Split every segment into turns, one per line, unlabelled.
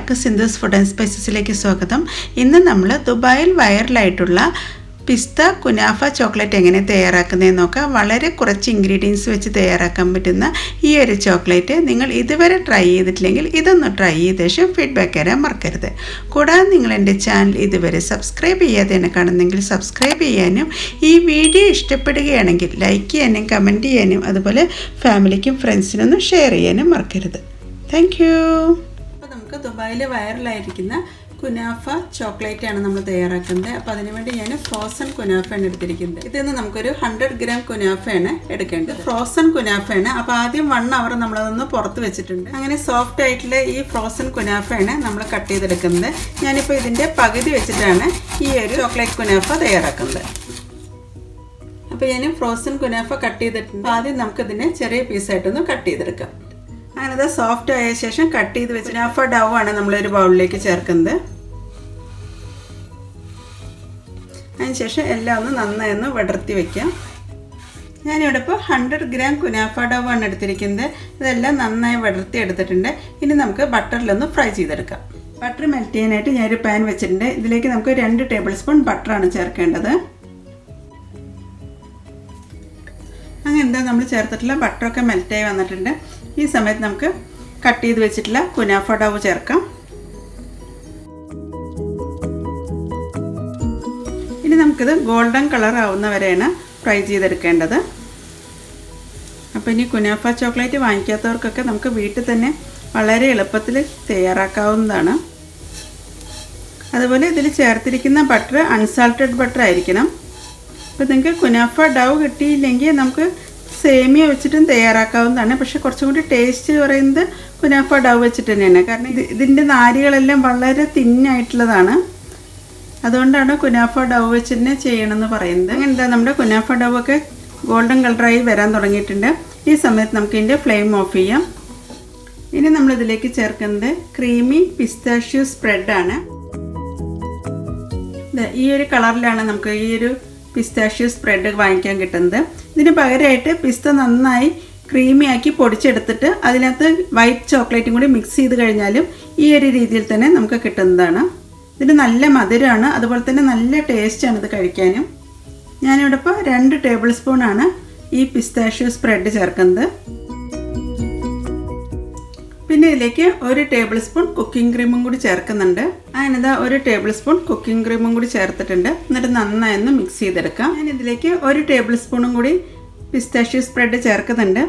എല്ലാവർക്കും Sindhu's food and സ്പൈസസിലേക്ക് സ്വാഗതം. ഇന്ന് നമ്മൾ ദുബായിൽ വൈറലായിട്ടുള്ള പിസ്ത കുനാഫ ചോക്ലേറ്റ് എങ്ങനെ തയ്യാറാക്കുന്നതെന്ന് നോക്കാം. വളരെ കുറച്ച് ഇൻഗ്രീഡിയൻസ് വെച്ച് തയ്യാറാക്കാൻ പറ്റുന്ന ഈ ഒരു ചോക്ലേറ്റ് നിങ്ങൾ ഇതുവരെ ട്രൈ ചെയ്തിട്ടില്ലെങ്കിൽ ഇതൊന്ന് ട്രൈ ചെയ്ത ശേഷം ഫീഡ്ബാക്ക് തരാൻ മറക്കരുത്. കൂടാതെ നിങ്ങൾ എൻ്റെ ചാനൽ ഇതുവരെ സബ്സ്ക്രൈബ് ചെയ്യാതെ എന്നെ കാണുന്നെങ്കിൽ സബ്സ്ക്രൈബ് ചെയ്യാനും ഈ വീഡിയോ ഇഷ്ടപ്പെടുകയാണെങ്കിൽ ലൈക്ക് ചെയ്യാനും കമൻറ്റ് ചെയ്യാനും അതുപോലെ ഫാമിലിക്കും ഫ്രണ്ട്സിനൊന്നും ഷെയർ ചെയ്യാനും മറക്കരുത്. Thank you. അപ്പോൾ നമുക്ക് ദുബായിൽ വൈറലായിരിക്കുന്ന കുനാഫ ചോക്ലേറ്റ് ആണ് നമ്മൾ തയ്യാറാക്കുന്നത്. അപ്പോൾ അതിനുവേണ്ടി ഞാൻ ഫ്രോസൺ കുനാഫയാണ് എടുത്തിരിക്കുന്നത്. ഇതിൽ നിന്ന് നമുക്കൊരു 100 ഗ്രാം കുനാഫയാണ് എടുക്കേണ്ടത്. ഫ്രോസൺ കുനാഫയാണ്. അപ്പോൾ ആദ്യം 1 അവർ നമ്മളതൊന്ന് പുറത്ത് വെച്ചിട്ടുണ്ട്. അങ്ങനെ സോഫ്റ്റ് ആയിട്ടുള്ള ഈ ഫ്രോസൺ കുനാഫയാണ് നമ്മൾ കട്ട് ചെയ്തെടുക്കുന്നത്. ഞാനിപ്പോൾ ഇതിൻ്റെ പകുതി വെച്ചിട്ടാണ് ഈ ഒരു ചോക്ലേറ്റ് കുനാഫ തയ്യാറാക്കുന്നത്. അപ്പോൾ ഞാൻ ഫ്രോസൺ കുനാഫ കട്ട് ചെയ്തിട്ടുണ്ട്. ആദ്യം നമുക്കിതിനെ ചെറിയ പീസായിട്ടൊന്ന് കട്ട് ചെയ്തെടുക്കാം. അങ്ങനെ അത് സോഫ്റ്റ് ആയ ശേഷം കട്ട് ചെയ്ത് വെച്ച് കുനാഫ ഡൗ ആണ് നമ്മളൊരു ബൗളിലേക്ക് ചേർക്കുന്നത്. അതിനുശേഷം എല്ലാം ഒന്ന് നന്നായി ഒന്ന് വിടർത്തി വയ്ക്കാം. ഞാനിവിടെ ഇപ്പോൾ 100 ഗ്രാം കുനാഫ ഡൗ ആണ് എടുത്തിരിക്കുന്നത്. ഇതെല്ലാം നന്നായി വിടർത്തി എടുത്തിട്ടുണ്ട്. ഇനി നമുക്ക് ബട്ടറിലൊന്ന് ഫ്രൈ ചെയ്തെടുക്കാം. ബട്ടർ മെൽറ്റ് ചെയ്യാനായിട്ട് ഞാനൊരു പാൻ വെച്ചിട്ടുണ്ട്. ഇതിലേക്ക് നമുക്ക് 2 ടേബിൾ സ്പൂൺ ബട്ടറാണ് ചേർക്കേണ്ടത്. അങ്ങനെ എന്താ നമ്മൾ ചേർത്തിട്ടുള്ള ബട്ടറൊക്കെ മെൽറ്റായി വന്നിട്ടുണ്ട്. ഈ സമയത്ത് നമുക്ക് കട്ട് ചെയ്ത് വെച്ചിട്ടുള്ള കുനാഫ ഡൗ ചേർക്കാം. ഇനി നമുക്കിത് ഗോൾഡൻ കളർ ആവുന്ന വരെയാണ് ഫ്രൈ ചെയ്തെടുക്കേണ്ടത്. അപ്പോൾ ഇനി കുനാഫ ചോക്ലേറ്റ് വാങ്ങിക്കാത്തവർക്കൊക്കെ നമുക്ക് വീട്ടിൽ തന്നെ വളരെ എളുപ്പത്തിൽ തയ്യാറാക്കാവുന്നതാണ്. അതുപോലെ ഇതിൽ ചേർത്തിരിക്കുന്ന ബട്ടർ അൺസാൾട്ടഡ് ബട്ടർ ആയിരിക്കണം. അപ്പോൾ നിങ്ങൾക്ക് കുനാഫ ഡൗ കിട്ടിയില്ലെങ്കിൽ നമുക്ക് സേമിയ വെച്ചിട്ടും തയ്യാറാക്കാവുന്നതാണ്. പക്ഷേ കുറച്ചും കൂടി ടേസ്റ്റ് പറയുന്നത് കുനാഫ ഡൗ വെച്ചിട്ട് തന്നെയാണ്. കാരണം ഇതിൻ്റെ നാരുകളെല്ലാം വളരെ തിന്നായിട്ടുള്ളതാണ്. അതുകൊണ്ടാണ് കുനാഫ ഡൗ വെച്ച് തന്നെ ചെയ്യണമെന്ന് പറയുന്നത്. അങ്ങനെ എന്താ നമ്മുടെ കുനാഫ ഡൗ ഒക്കെ ഗോൾഡൻ കളറായി വരാൻ തുടങ്ങിയിട്ടുണ്ട്. ഈ സമയത്ത് നമുക്ക് ഇതിൻ്റെ ഫ്ലെയിം ഓഫ് ചെയ്യാം. ഇനി നമ്മളിതിലേക്ക് ചേർക്കുന്നത് ക്രീമി പിസ്താഷ്യോ സ്പ്രെഡാണ്. ഈ ഒരു കളറിലാണ് നമുക്ക് ഈ ഒരു പിസ്താഷ്യോ സ്പ്രെഡ് വാങ്ങിക്കാൻ കിട്ടുന്നത്. ഇതിന് പകരമായിട്ട് പിസ്ത നന്നായി ക്രീമി ആക്കി പൊടിച്ചെടുത്തിട്ട് അതിനകത്ത് വൈറ്റ് ചോക്ലേറ്റും കൂടി മിക്സ് ചെയ്ത് കഴിഞ്ഞാലും ഈ ഒരു രീതിയിൽ തന്നെ നമുക്ക് കിട്ടുന്നതാണ്. ഇതിന് നല്ല മധുരമാണ്, അതുപോലെ തന്നെ നല്ല ടേസ്റ്റാണ് ഇത് കഴിക്കാനും. ഞാനിവിടെ ഇപ്പോൾ 2 ടേബിൾ സ്പൂണാണ് ഈ പിസ്താഷ്യോ സ്പ്രെഡ് ചേർക്കുന്നത്. പിന്നെ ഇതിലേക്ക് 1 ടേബിൾ സ്പൂൺ കുക്കിംഗ് ക്രീമും കൂടി ചേർക്കുന്നുണ്ട്. അതിനിതാ 1 ടേബിൾ സ്പൂൺ കുക്കിംഗ് ക്രീമും കൂടി ചേർത്തിട്ടുണ്ട്. എന്നിട്ട് നന്നായി ഒന്ന് മിക്സ് ചെയ്തെടുക്കാം. ഞാൻ ഇതിലേക്ക് 1 ടേബിൾ സ്പൂണും കൂടി പിസ്താഷ്യോ സ്പ്രെഡ് ചേർക്കുന്നുണ്ട്.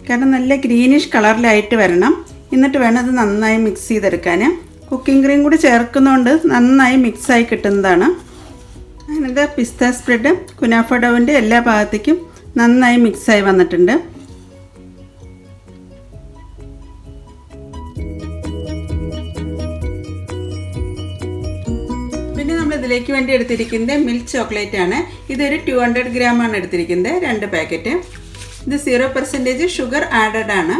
കാരണം നല്ല ഗ്രീനിഷ് കളറിലായിട്ട് വരണം. എന്നിട്ട് വേണം അത് നന്നായി മിക്സ് ചെയ്തെടുക്കാൻ. കുക്കിംഗ് ക്രീം കൂടി ചേർക്കുന്നതുകൊണ്ട് നന്നായി മിക്സായി കിട്ടുന്നതാണ്. അതിനിത് പിസ്ത സ്പ്രെഡ് കുനാഫ ഡൗവിൻ്റെ എല്ലാ ഭാഗത്തേക്കും നന്നായി മിക്സായി വന്നിട്ടുണ്ട്. പിന്നെ നമ്മൾ ഇതിലേക്ക് വേണ്ടി എടുത്തിരിക്കുന്നത് മിൽക്ക് ചോക്ലേറ്റ് ആണ്. ഇതൊരു 200 ഗ്രാം ആണ് എടുത്തിരിക്കുന്നത്, 2 പാക്കറ്റ്. ഇത് 0% ഷുഗർ ആഡഡ് ആണ്.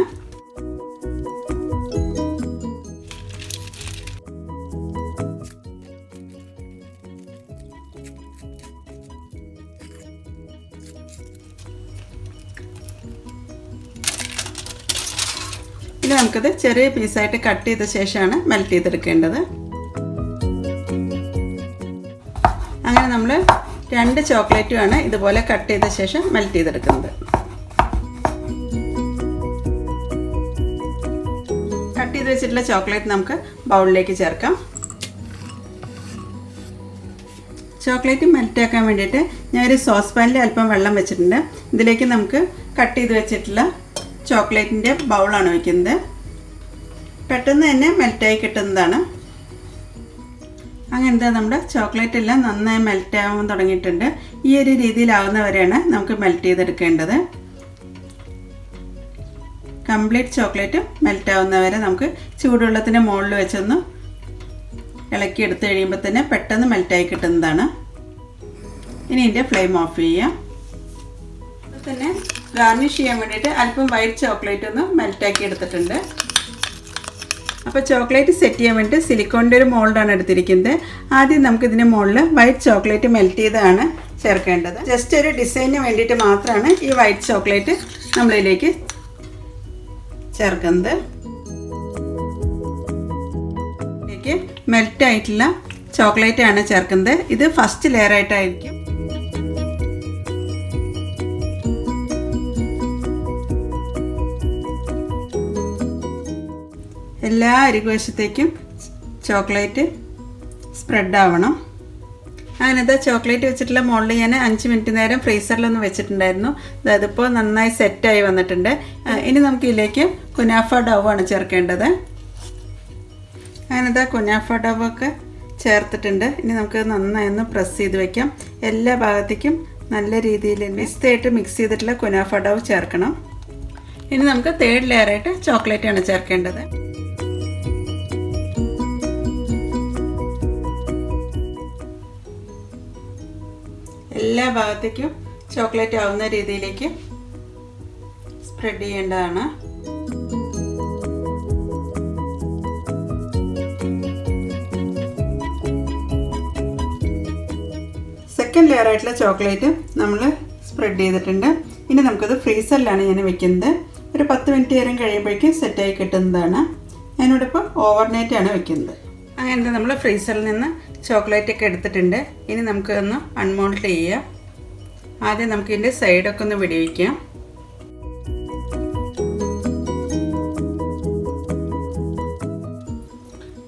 ഇനി നമുക്കത് ചെറിയ പീസായിട്ട് കട്ട് ചെയ്ത ശേഷമാണ് മെൽറ്റ് ചെയ്തെടുക്കേണ്ടത്. അങ്ങനെ നമ്മൾ 2 ചോക്ലേറ്റുമാണ് ഇതുപോലെ കട്ട് ചെയ്ത ശേഷം മെൽറ്റ് ചെയ്തെടുക്കുന്നത്. കട്ട് ചെയ്ത് വെച്ചിട്ടുള്ള ചോക്ലേറ്റ് നമുക്ക് ബൗളിലേക്ക് ചേർക്കാം. ചോക്ലേറ്റ് മെൽറ്റാക്കാൻ വേണ്ടിയിട്ട് ഞാനൊരു സോസ് പാനിൽ അല്പം വെള്ളം വെച്ചിട്ടുണ്ട്. ഇതിലേക്ക് നമുക്ക് കട്ട് ചെയ്ത് വെച്ചിട്ടുള്ള ചോക്ലേറ്റിൻ്റെ ബൗളാണ് വയ്ക്കുന്നത്. പെട്ടെന്ന് തന്നെ മെൽറ്റായി കിട്ടുന്നതാണ്. അങ്ങനത്തെ നമ്മുടെ ചോക്ലേറ്റ് എല്ലാം നന്നായി മെൽറ്റ് ആവാൻ തുടങ്ങിയിട്ടുണ്ട്. ഈ ഒരു രീതിയിലാവുന്നവരെയാണ് നമുക്ക് മെൽറ്റ് ചെയ്തെടുക്കേണ്ടത്. കംപ്ലീറ്റ് ചോക്ലേറ്റ് മെൽറ്റ് ആവുന്നവരെ നമുക്ക് ചൂടുവെള്ളത്തിൻ്റെ മുകളിൽ വെച്ചൊന്ന് ഇളക്കി എടുത്ത് കഴിയുമ്പോൾ തന്നെ പെട്ടെന്ന് മെൽറ്റായി കിട്ടുന്നതാണ്. ഇനി ഇതിൻ്റെ ഫ്ലെയിം ഓഫ് ചെയ്യാം. അത് തന്നെ ഗാർണിഷ് ചെയ്യാൻ വേണ്ടിയിട്ട് അല്പം വൈറ്റ് ചോക്ലേറ്റ് ഒന്ന് മെൽറ്റാക്കി എടുത്തിട്ടുണ്ട്. അപ്പോൾ ചോക്ലേറ്റ് സെറ്റ് ചെയ്യാൻ വേണ്ടിയിട്ട് സിലിക്കോണിൻ്റെ ഒരു മോൾഡാണ് എടുത്തിരിക്കുന്നത്. ആദ്യം നമുക്ക് ഇതിൻ്റെ മുകളിൽ വൈറ്റ് ചോക്ലേറ്റ് മെൽറ്റ് ചെയ്താണ് ചേർക്കേണ്ടത്. ജസ്റ്റ് ഒരു ഡിസൈനിന് വേണ്ടിയിട്ട് മാത്രമാണ് ഈ വൈറ്റ് ചോക്ലേറ്റ് നമ്മളിതിലേക്ക് ചേർക്കുന്നത്. ഇതിലേക്ക് മെൽറ്റായിട്ടുള്ള ചോക്ലേറ്റ് ആണ് ചേർക്കുന്നത്. ഇത് ഫസ്റ്റ് ലെയർ ആയിട്ടായിരിക്കും. എല്ലാ അരികുവശത്തേക്കും ചോക്ലേറ്റ് സ്പ്രെഡ് ആവണം. അങ്ങനത്തെ ചോക്ലേറ്റ് വെച്ചിട്ടുള്ള മോൾഡ് ഞാൻ 5 മിനിറ്റ് നേരം ഫ്രീസറിലൊന്ന് വെച്ചിട്ടുണ്ടായിരുന്നു. അതിപ്പോൾ നന്നായി സെറ്റായി വന്നിട്ടുണ്ട്. ഇനി നമുക്ക് ഇതിലേക്ക് കുനാഫ ഡവാണ് ചേർക്കേണ്ടത്. അങ്ങനത്തെ കുനാഫ ഡവൊക്കെ ചേർത്തിട്ടുണ്ട്. ഇനി നമുക്ക് നന്നായി ഒന്ന് പ്രസ് ചെയ്ത് വയ്ക്കാം. എല്ലാ ഭാഗത്തേക്കും നല്ല രീതിയിൽ മിക്സായിട്ട് മിക്സ് ചെയ്തിട്ടുള്ള കുനാഫ ഡവ് ചേർക്കണം. ഇനി നമുക്ക് 3rd ലെയറായിട്ട് ചോക്ലേറ്റാണ് ചേർക്കേണ്ടത്. എല്ലാ ഭാഗത്തേക്കും ചോക്ലേറ്റ് ആവുന്ന രീതിയിലേക്ക് സ്പ്രെഡ് ചെയ്യേണ്ടതാണ്. സെക്കൻഡ് ലെയർ ആയിട്ടുള്ള ചോക്ലേറ്റ് നമ്മൾ സ്പ്രെഡ് ചെയ്തിട്ടുണ്ട്. ഇനി നമുക്കത് ഫ്രീസറിലാണ് ഞാൻ വെക്കുന്നത്. ഒരു 10 മിനിറ്റ് നേരം കഴിയുമ്പോഴേക്കും സെറ്റായി കിട്ടുന്നതാണ്. ഞാനിവിടെ ഇപ്പോൾ ഓവർനൈറ്റാണ് വെക്കുന്നത്. അങ്ങനെ നമ്മൾ ഫ്രീസറിൽ നിന്ന് ചോക്ലേറ്റ് ഒക്കെ എടുത്തിട്ടുണ്ട്. ഇനി നമുക്കൊന്ന് അൺമോൾഡ് ചെയ്യാം. ആദ്യം നമുക്ക് ഇതിൻ്റെ സൈഡൊക്കെ ഒന്ന് വിടിവിക്കാം.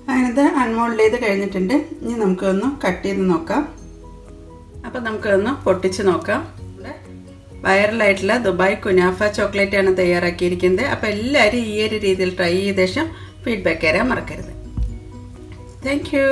അങ്ങനത്തെ അൺമോൾഡ് ചെയ്ത് കഴിഞ്ഞിട്ടുണ്ട്. ഇനി നമുക്കൊന്ന് കട്ട് ചെയ്ത് നോക്കാം. അപ്പോൾ നമുക്കൊന്ന് പൊട്ടിച്ച് നോക്കാം. വൈറലായിട്ടുള്ള ദുബായ് കുനാഫ ചോക്ലേറ്റാണ് തയ്യാറാക്കിയിരിക്കുന്നത്. അപ്പോൾ എല്ലാവരും ഈ ഒരു രീതിയിൽ ട്രൈ ചെയ്ത ശേഷം ഫീഡ്ബാക്ക് തരാൻ മറക്കരുത്. Thank you.